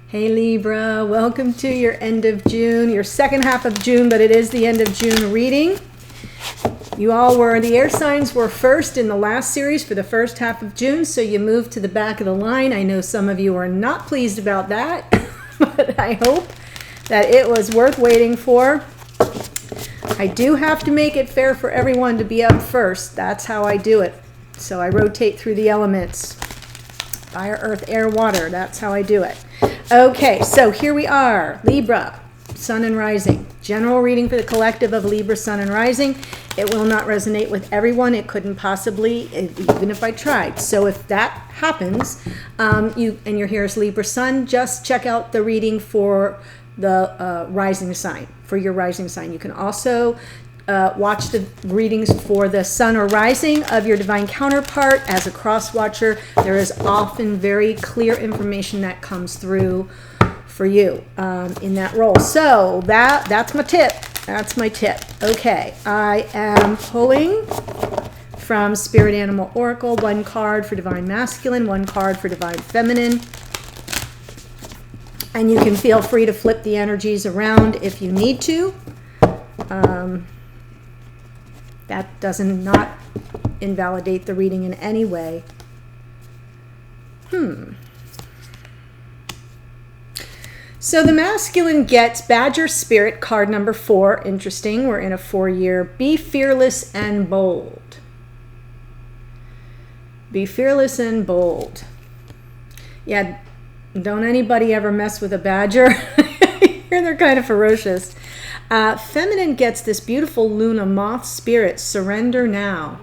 Hey Libra, welcome to your end of June, your second half of June, but it is the end of June reading. You all were, the air signs were first in the last series for the first half of June, so you moved to the back of the line. I know some of you are not pleased about that, but I hope that it was worth waiting for. I do have to make it fair for everyone to be up first. That's how I do it. So I rotate through the elements. Fire, earth, air, water. That's how I do it. Okay, so here we are. Libra, Sun and Rising. General reading for the collective of Libra, Sun and Rising. It will not resonate with everyone. It couldn't possibly, even if I tried. So if that happens, you're here as Libra Sun, just check out the reading for the rising sign, for your rising sign. You can also watch the readings for the sun or rising of your divine counterpart. As a cross watcher, there is often very clear information that comes through for you in that role. So that's my tip. That's my tip. Okay, I am pulling from Spirit Animal Oracle, one card for divine masculine, one card for divine feminine. And you can feel free to flip the energies around if you need to. That does not invalidate the reading in any way. So the masculine gets Badger Spirit, card number 4. Interesting. We're in a 4-year. Be fearless and bold. Be fearless and bold. Yeah, don't anybody ever mess with a badger. They're kind of ferocious. Feminine gets this beautiful Luna Moth Spirit, surrender now.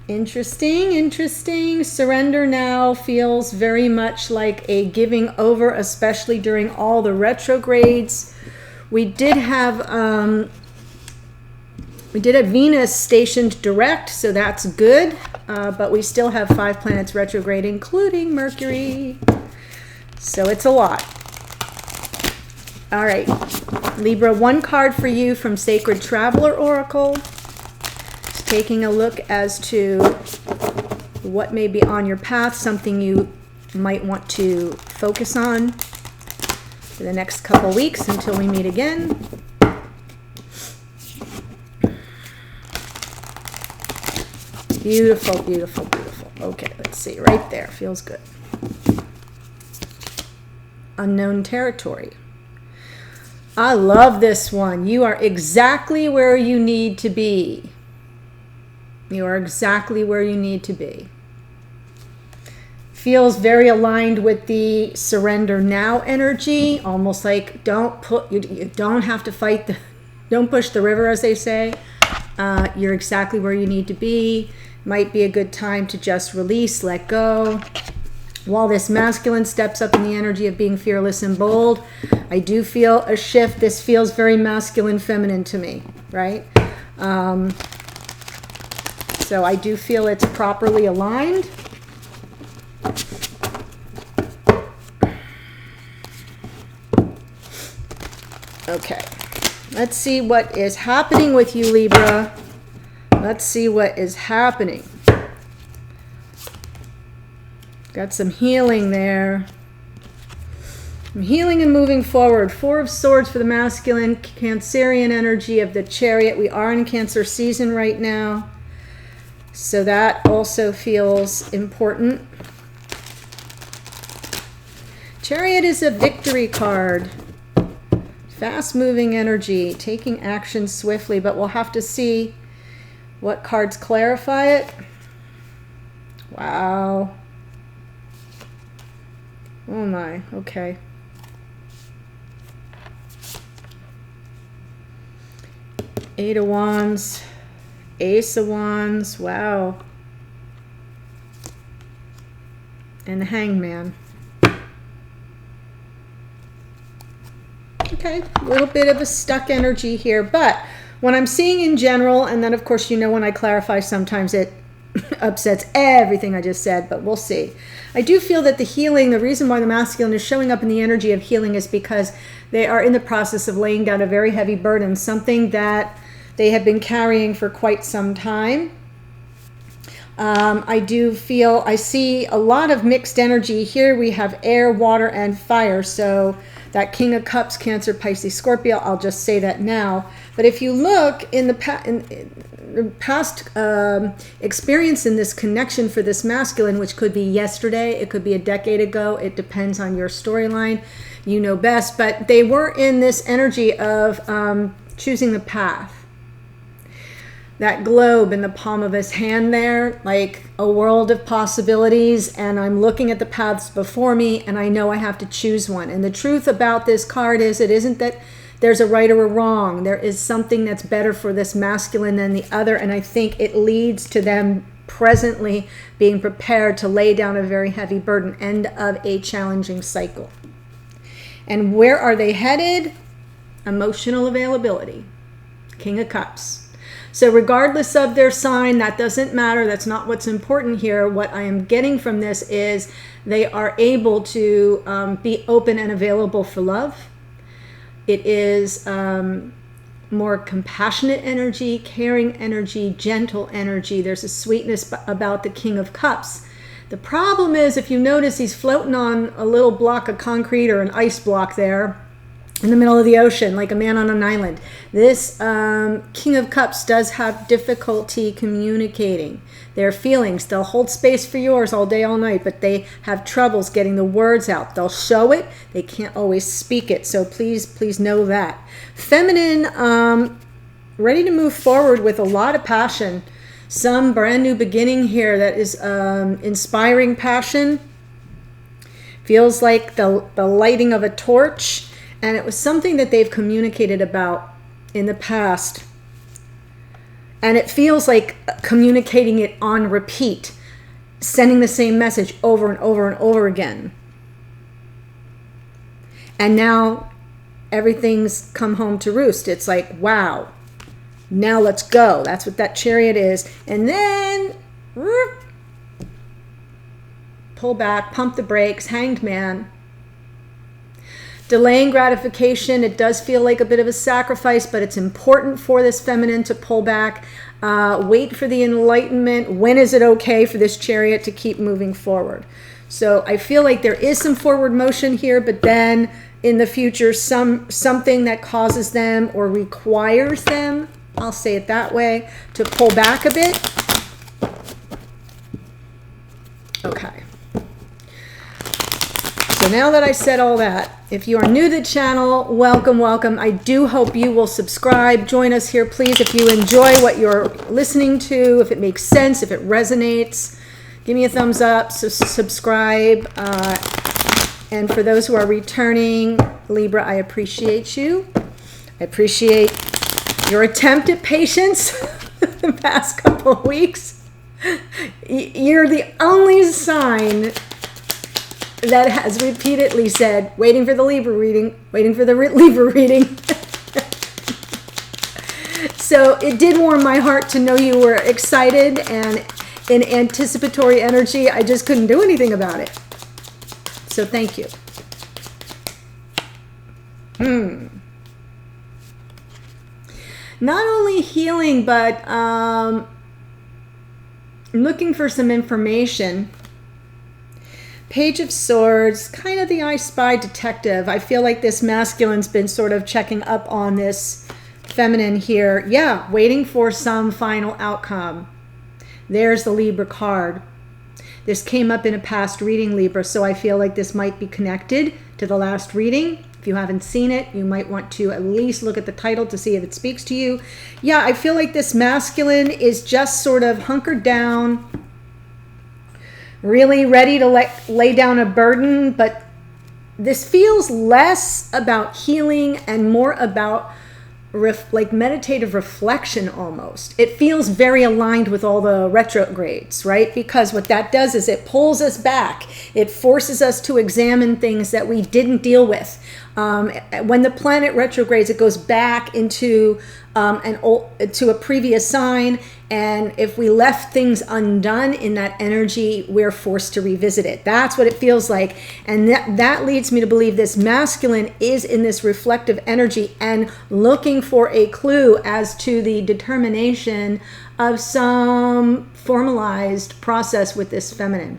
Interesting. Surrender now feels very much like a giving over, especially during all the retrogrades. We did have a Venus stationed direct, so that's good. But we still have 5 planets retrograde, including Mercury. So it's a lot. All right, Libra, one card for you from Sacred Traveler Oracle. Just taking a look as to what may be on your path, something you might want to focus on for the next couple weeks until we meet again. Beautiful, beautiful, beautiful. Okay, let's see, right there, feels good. Unknown territory. I love this one. You are exactly where you need to be. You are exactly where you need to be. Feels very aligned with the surrender now energy. Almost like you don't have to fight don't push the river, as they say. You're exactly where you need to be. Might be a good time to just release, let go. While this masculine steps up in the energy of being fearless and bold, I do feel a shift. This feels very masculine feminine to me, right? So I do feel it's properly aligned. Okay, let's see what is happening with you, Libra. Let's see what is happening. Got some healing there. Some healing and moving forward. 4 of Swords for the masculine, Cancerian energy of the Chariot. We are in Cancer season right now, so that also feels important. Chariot is a victory card. Fast-moving energy, taking action swiftly, but we'll have to see what cards clarify it. Wow. Oh my, okay. Eight of Wands, Ace of Wands, wow. And the Hangman. Okay, a little bit of a stuck energy here, but what I'm seeing in general, and then of course you know when I clarify sometimes it upsets everything I just said, but we'll see. I do feel that the healing, the reason why the masculine is showing up in the energy of healing is because they are in the process of laying down a very heavy burden, something that they have been carrying for quite some time. I do feel, I see a lot of mixed energy here. We have air, water, and fire. So that King of Cups, Cancer, Pisces, Scorpio, I'll just say that now. But if you look in the past experience in this connection for this masculine, which could be yesterday, it could be a decade ago, it depends on your storyline, you know best, but they were in this energy of choosing the path. That globe in the palm of his hand there, like a world of possibilities, and I'm looking at the paths before me, and I know I have to choose one. And the truth about this card is, it isn't that there's a right or a wrong. There is something that's better for this masculine than the other, and I think it leads to them presently being prepared to lay down a very heavy burden, end of a challenging cycle. And where are they headed? Emotional availability. King of Cups. So regardless of their sign, that doesn't matter. That's not what's important here. What I am getting from this is they are able to be open and available for love. It is more compassionate energy, caring energy, gentle energy. There's a sweetness about the King of Cups. The problem is, if you notice, he's floating on a little block of concrete or an ice block there in the middle of the ocean, like a man on an island. This King of Cups does have difficulty communicating their feelings. They'll hold space for yours all day, all night, but they have troubles getting the words out. They'll show it. They can't always speak it. So please know that. Feminine, ready to move forward with a lot of passion. Some brand new beginning here that is inspiring passion. Feels like the lighting of a torch. And it was something that they've communicated about in the past. And it feels like communicating it on repeat, sending the same message over and over and over again. And now everything's come home to roost. It's like, wow, now let's go. That's what that Chariot is. And then pull back, pump the brakes, Hanged Man. Delaying gratification, it does feel like a bit of a sacrifice, but it's important for this feminine to pull back. Wait for the enlightenment. When is it okay for this Chariot to keep moving forward? So I feel like there is some forward motion here, but then in the future, something that causes them or requires them, I'll say it that way, to pull back a bit. Okay. So now that I said all that, if you are new to the channel, welcome, welcome. I do hope you will subscribe. Join us here, please. If you enjoy what you're listening to, if it makes sense, if it resonates, give me a thumbs up, so subscribe. And for those who are returning, Libra, I appreciate you. I appreciate your attempt at patience the past couple of weeks. You're the only sign that has repeatedly said, waiting for the Libra reading, waiting for the Libra reading. So it did warm my heart to know you were excited and in anticipatory energy. I just couldn't do anything about it. So thank you. Not only healing, but looking for some information. Page of Swords, kind of the I Spy detective. I feel like this masculine's been sort of checking up on this feminine here. Yeah, waiting for some final outcome. There's the Libra card. This came up in a past reading, Libra, so I feel like this might be connected to the last reading. If you haven't seen it, you might want to at least look at the title to see if it speaks to you. Yeah, I feel like this masculine is just sort of hunkered down, really ready to lay down a burden, but this feels less about healing and more about like meditative reflection almost. It feels very aligned with all the retrogrades, right? Because what that does is it pulls us back. It forces us to examine things that we didn't deal with. When the planet retrogrades, it goes back into to a previous sign, And if we left things undone in that energy, we're forced to revisit it. That's what it feels like. And that leads me to believe this masculine is in this reflective energy and looking for a clue as to the determination of some formalized process with this feminine.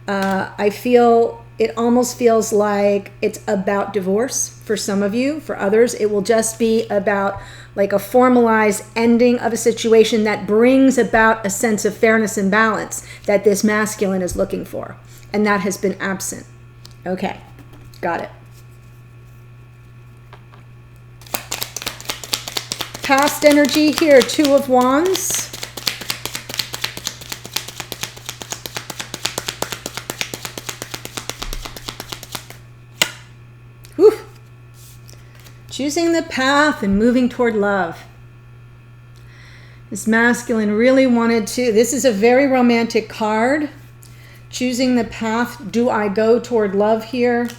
I feel it almost feels like it's about divorce for some of you. For others, it will just be about like a formalized ending of a situation that brings about a sense of fairness and balance that this masculine is looking for. And that has been absent. Okay, got it. Past energy here, Two of Wands. Whew. Choosing the path and moving toward love. This masculine really wanted to, this is a very romantic card. Choosing the path, do I go toward love here?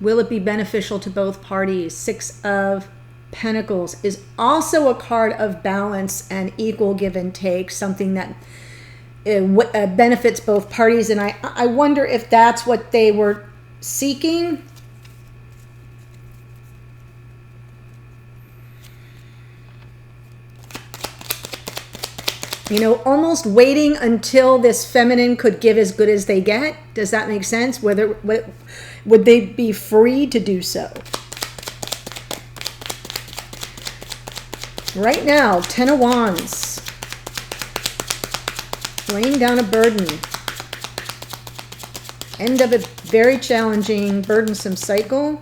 Will it be beneficial to both parties? Six of Pentacles is also a card of balance and equal give and take, something that benefits both parties. And I wonder if that's what they were seeking. You know, almost waiting until this feminine could give as good as they get. Does that make sense? Would they be free to do so? Right now, Ten of Wands. Laying down a burden. End of a very challenging, burdensome cycle.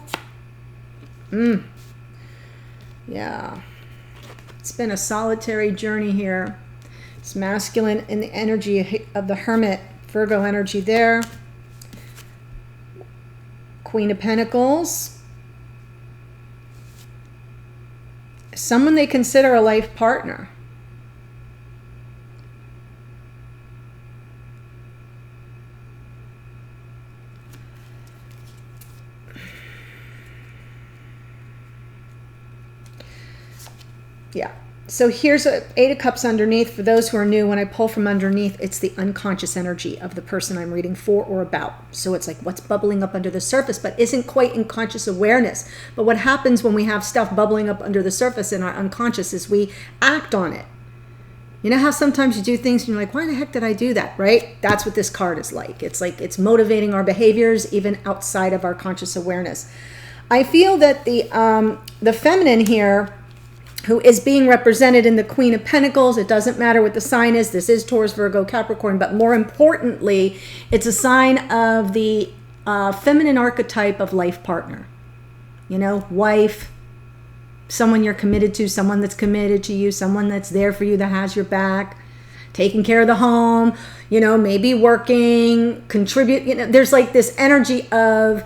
Yeah. It's been a solitary journey here. It's masculine in the energy of the Hermit. Virgo energy there. Queen of Pentacles. Someone they consider a life partner. Yeah. So here's Eight of Cups underneath. For those who are new, when I pull from underneath, it's the unconscious energy of the person I'm reading for or about. So it's like what's bubbling up under the surface, but isn't quite in conscious awareness. But what happens when we have stuff bubbling up under the surface in our unconscious is we act on it. You know how sometimes you do things and you're like, why the heck did I do that, right? That's what this card is like. It's motivating our behaviors even outside of our conscious awareness. I feel that the feminine here, who is being represented in the Queen of Pentacles. It doesn't matter what the sign is. This is Taurus, Virgo, Capricorn. But more importantly, it's a sign of the feminine archetype of life partner. You know, wife, someone you're committed to, someone that's committed to you, someone that's there for you, that has your back, taking care of the home, you know, maybe working, contribute. You know, there's like this energy of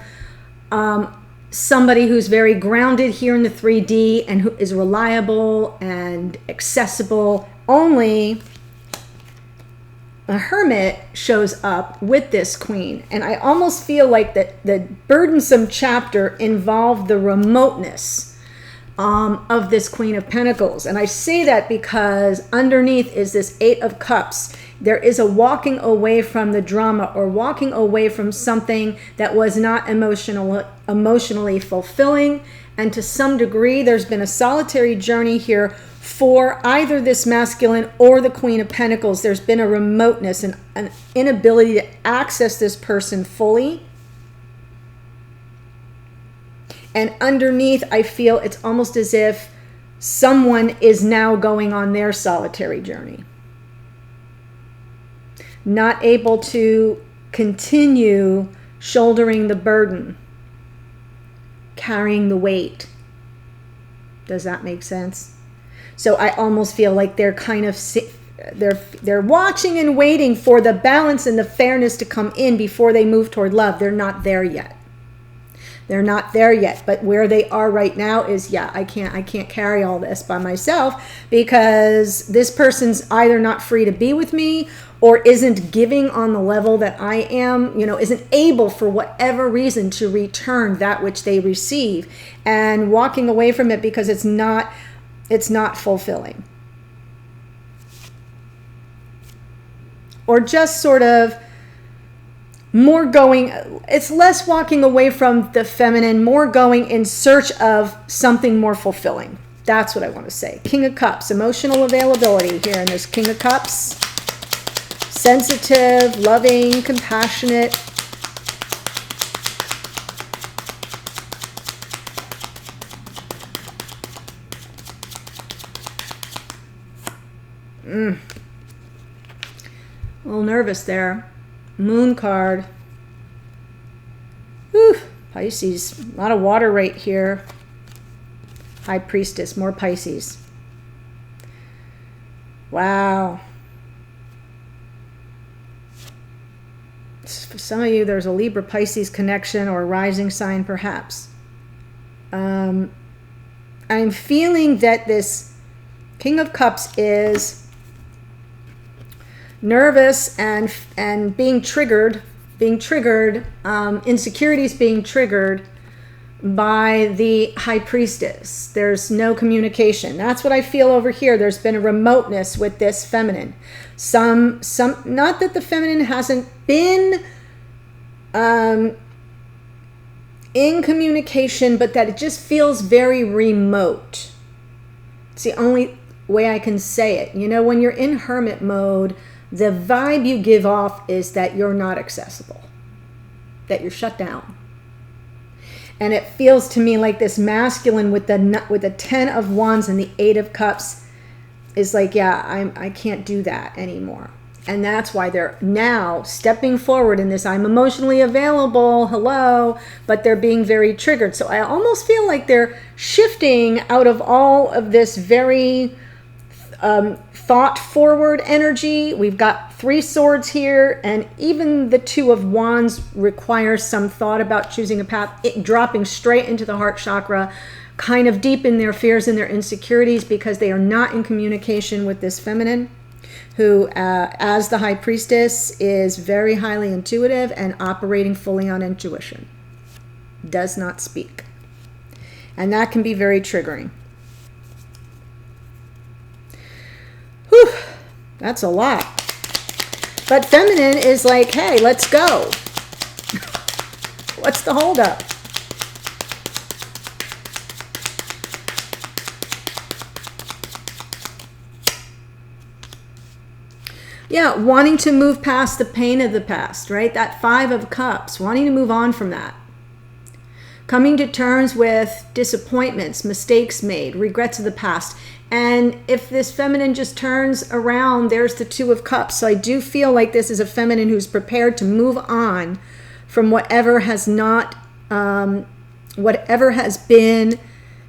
somebody who's very grounded here in the 3D and who is reliable and accessible. Only a Hermit shows up with this Queen. And I almost feel like that the burdensome chapter involved the remoteness of this Queen of Pentacles. And I say that because underneath is this Eight of Cups. There is a walking away from the drama or walking away from something that was not emotionally fulfilling. And to some degree, there's been a solitary journey here for either this masculine or the Queen of Pentacles. There's been a remoteness and an inability to access this person fully. And underneath, I feel it's almost as if someone is now going on their solitary journey. Not able to continue shouldering the burden, carrying the weight. Does that make sense? So I almost feel like they're kind of, they're watching and waiting for the balance and the fairness to come in before they move toward love. They're not there yet. They're not there yet. But where they are right now is, yeah, I can't carry all this by myself, because this person's either not free to be with me or isn't giving on the level that I am, you know, isn't able for whatever reason to return that which they receive, and walking away from it because it's not it's not fulfilling. Or just sort of more going, it's less walking away from the feminine, more going in search of something more fulfilling. That's what I want to say. King of Cups, emotional availability here in this King of Cups. Sensitive, loving, compassionate. A little nervous there. Moon card. Whew. Pisces. A lot of water right here. High Priestess. More Pisces. Wow. For some of you, there's a Libra Pisces connection or rising sign perhaps. I'm feeling that this King of Cups is nervous and being triggered, insecurities being triggered by the High Priestess. There's no communication. That's what I feel over here. There's been a remoteness with this feminine. Some not that the feminine hasn't been in communication, but that it just feels very remote. It's the only way I can say it. You know, when you're in hermit mode, the vibe you give off is that you're not accessible, that you're shut down. And it feels to me like this masculine with the 10 of Wands and the 8 of Cups is like, yeah, I can't do that anymore. And that's why they're now stepping forward in this, I'm emotionally available, hello, but they're being very triggered. So I almost feel like they're shifting out of all of this very thought forward energy. We've got 3 swords here, and even the 2 of Wands requires some thought about choosing a path, dropping straight into the heart chakra, kind of deep in their fears and their insecurities, because they are not in communication with this feminine, who as the High Priestess is very highly intuitive and operating fully on intuition, does not speak, and that can be very triggering. Whew, that's a lot. But feminine is like, hey, let's go. What's the holdup? Yeah, wanting to move past the pain of the past, right? That 5 of Cups, wanting to move on from that. Coming to terms with disappointments, mistakes made, regrets of the past. And if this feminine just turns around, there's the 2 of Cups. So I do feel like this is a feminine who's prepared to move on from whatever has not, whatever has been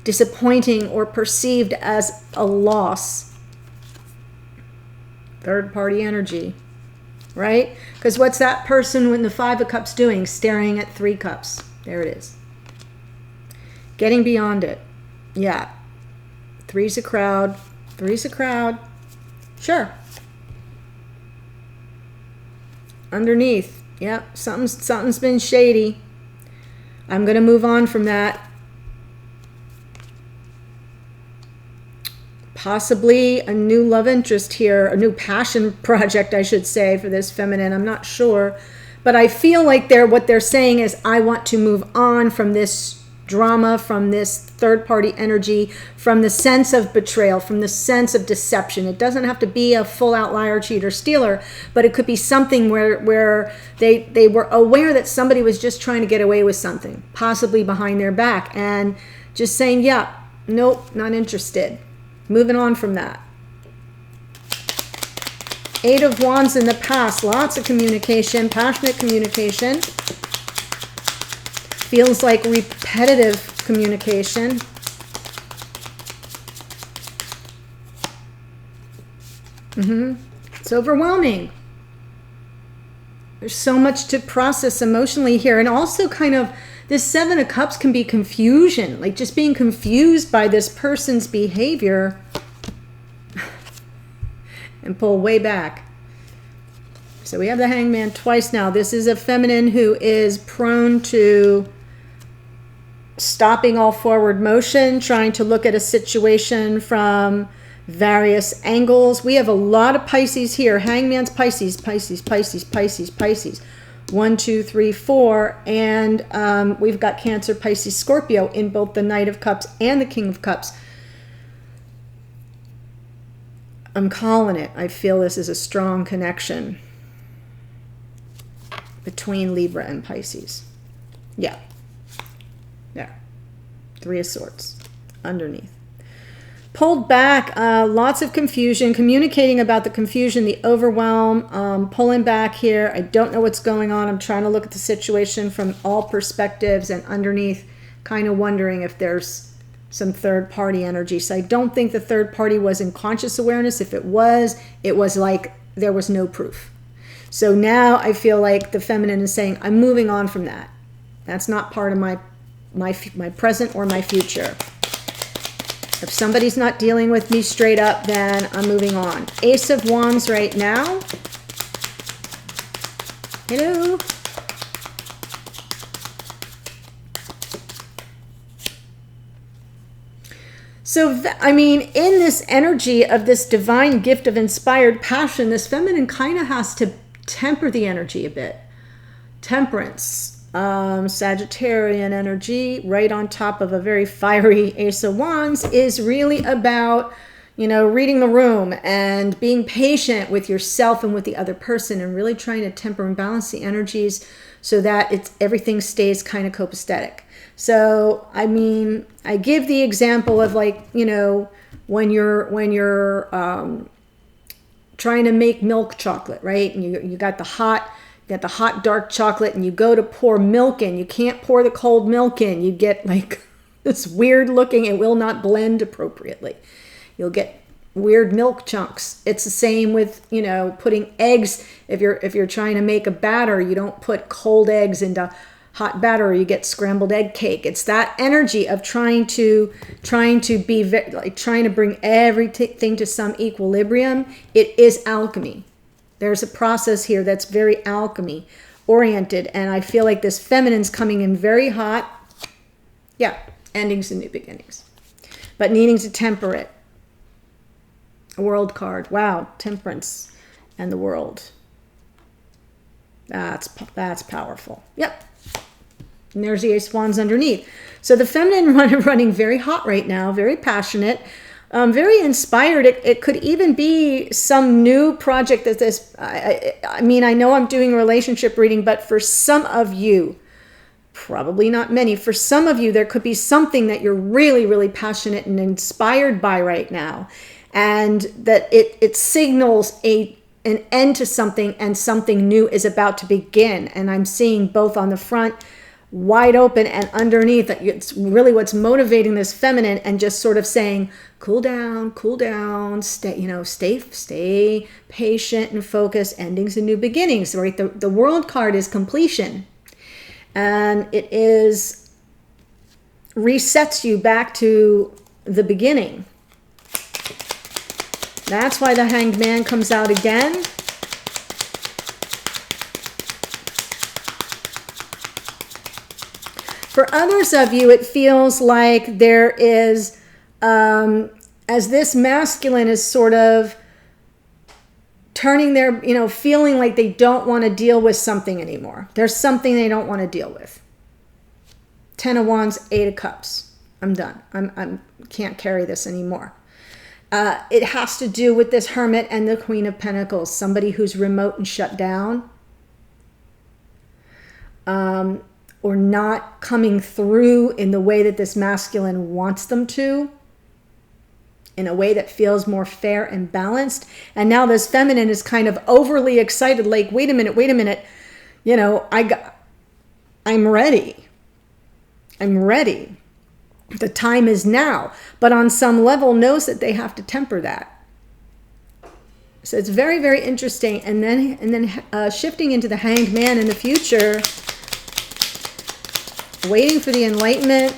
disappointing or perceived as a loss. Third party energy, right? Because what's that person with the 5 of Cups doing? Staring at 3 cups. There it is. Getting beyond it. Yeah. 3's a crowd. 3's a crowd. Sure. Underneath. Yep. Something's been shady. I'm going to move on from that. Possibly a new love interest here, a new passion project, I should say, for this feminine. I'm not sure. But I feel like what they're saying is, I want to move on from this drama, from this third-party energy, from the sense of betrayal, from the sense of deception. It doesn't have to be a full-out liar, cheater, stealer, but it could be something where they were aware that somebody was just trying to get away with something, possibly behind their back, and just saying, yeah, nope, not interested. Moving on from that. 8 of Wands in the past. Lots of communication, passionate communication. Feels like repetitive communication. It's overwhelming. There's so much to process emotionally here. And also kind of this 7 of Cups can be confusion, like just being confused by this person's behavior and pull way back. So we have the Hangman twice now. This is a feminine who is prone to stopping all forward motion, trying to look at a situation from various angles. We have a lot of Pisces here. Hangman's Pisces, Pisces, Pisces, Pisces, Pisces. 1, 2, 3, 4. And we've got Cancer, Pisces, Scorpio in both the Knight of Cups and the King of Cups. I'm calling it. I feel this is a strong connection between Libra and Pisces. Yeah. There. 3 of Swords underneath. Pulled back, lots of confusion, communicating about the confusion, the overwhelm, pulling back here. I don't know what's going on. I'm trying to look at the situation from all perspectives, and underneath kind of wondering if there's some third party energy. So I don't think the third party was in conscious awareness. If it was like there was no proof. So now I feel like the feminine is saying, I'm moving on from that. That's not part of my present or my future. If somebody's not dealing with me straight up, then I'm moving on. Ace of Wands right now. Hello. So, I mean, in this energy of this divine gift of inspired passion, this feminine kind of has to temper the energy a bit. Temperance. Sagittarian energy right on top of a very fiery Ace of Wands is really about, reading the room and being patient with yourself and with the other person, and really trying to temper and balance the energies so that everything stays kind of copacetic. So, I mean, I give the example of when you're trying to make milk chocolate, right? And you got the hot dark chocolate, and you go to pour milk in. You can't pour the cold milk in. You get like this weird looking, it will not blend appropriately. You'll get weird milk chunks. It's the same with, putting eggs. If you're trying to make a batter, you don't put cold eggs into hot batter, or you get scrambled egg cake. It's that energy of trying to bring everything to some equilibrium. It is alchemy. There's a process here that's very alchemy oriented, and I feel like this feminine's coming in very hot. Yeah, endings and new beginnings, but needing to temper it. A World card. Wow, Temperance and the World. That's powerful. Yep. And there's the Ace of Wands underneath. So the feminine running very hot right now, very passionate. Very inspired. It could even be some new project that this, I mean, I know I'm doing relationship reading, but for some of you, probably not many, for some of you, there could be something that you're really, really passionate and inspired by right now. And that it signals an end to something, and something new is about to begin. And I'm seeing both on the front, wide open, and underneath. It's really what's motivating this feminine, and just sort of saying, cool down, stay patient and focused. Endings and new beginnings, right? The World card is completion, and it resets you back to the beginning. That's why the Hanged Man comes out again. For others of you, it feels like there is, as this masculine is sort of turning their, feeling like they don't want to deal with something anymore. There's something they don't want to deal with. 10 of Wands, 8 of Cups. I'm done. I can't carry this anymore. It has to do with this Hermit and the Queen of Pentacles. Somebody who's remote and shut down. Or not coming through in the way that this masculine wants them to, in a way that feels more fair and balanced. And now this feminine is kind of overly excited, like, wait a minute, I'm ready. The time is now. But on some level knows that they have to temper that. So it's very, very interesting. And then shifting into the Hanged Man in the future, waiting for the enlightenment,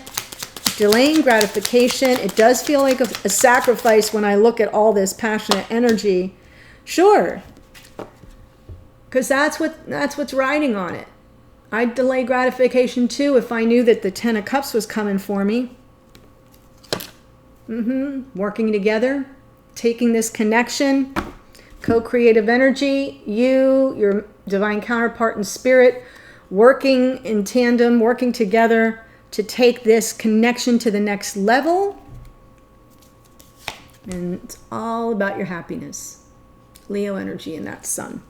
delaying gratification. It does feel like a sacrifice when I look at all this passionate energy. Sure. Because that's what's riding on it. I'd delay gratification too if I knew that the 10 of Cups was coming for me. Working together, taking this connection, co-creative energy, you, your divine counterpart in spirit, working in tandem, working together to take this connection to the next level. And it's all about your happiness. Leo energy in that sun.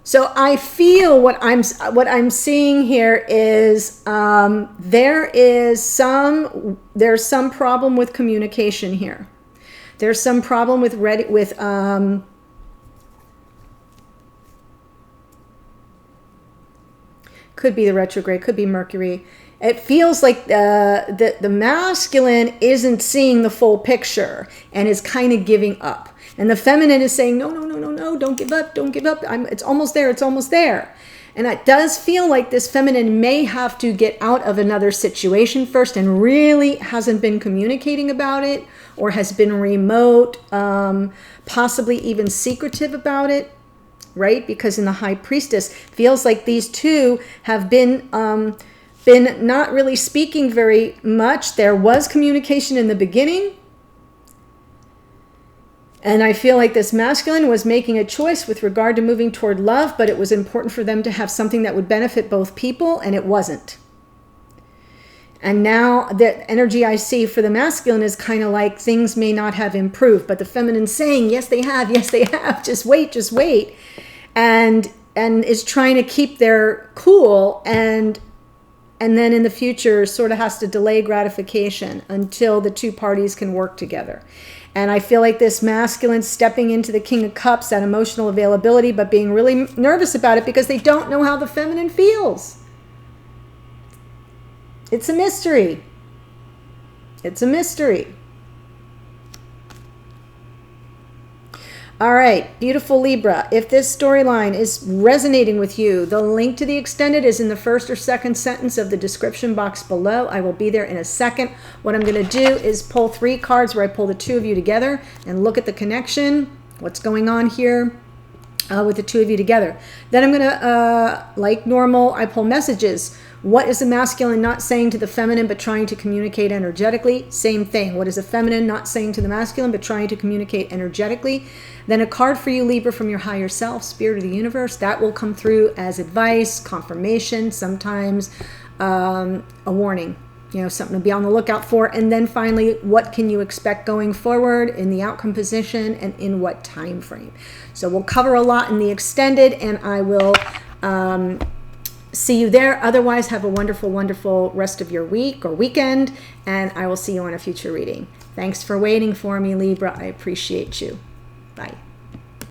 So I feel what I'm seeing here is there's some problem with communication here. There's some problem with could be the retrograde, could be Mercury. It feels like the masculine isn't seeing the full picture and is kind of giving up. And the feminine is saying, no, don't give up, don't give up. It's almost there, it's almost there. And it does feel like this feminine may have to get out of another situation first and really hasn't been communicating about it or has been remote, possibly even secretive about it, right? Because in the High Priestess, feels like these two have been not really speaking very much. There was communication in the beginning. And I feel like this masculine was making a choice with regard to moving toward love, but it was important for them to have something that would benefit both people, and it wasn't. And now the energy I see for the masculine is kind of like things may not have improved, but the feminine saying, yes, they have, just wait. And is trying to keep their cool and then in the future sort of has to delay gratification until the two parties can work together. And I feel like this masculine stepping into the King of Cups, that emotional availability, but being really nervous about it because they don't know how the feminine feels. It's a mystery. It's a mystery. All right, beautiful Libra. If this storyline is resonating with you, the link to the extended is in the first or second sentence of the description box below. I will be there in a second. What I'm going to do is pull 3 cards where I pull the 2 of you together and look at the connection, what's going on here with the 2 of you together. Then I'm going to, like normal, I pull messages. What is the masculine not saying to the feminine but trying to communicate energetically? Same thing. What is the feminine not saying to the masculine but trying to communicate energetically? Then a card for you, Libra, from your higher self, spirit of the universe. That will come through as advice, confirmation, sometimes a warning. Something to be on the lookout for. And then finally, what can you expect going forward in the outcome position and in what time frame? So we'll cover a lot in the extended, and I will see you there. Otherwise, have a wonderful, wonderful rest of your week or weekend, and I will see you on a future reading. Thanks for waiting for me, Libra. I appreciate you. Bye.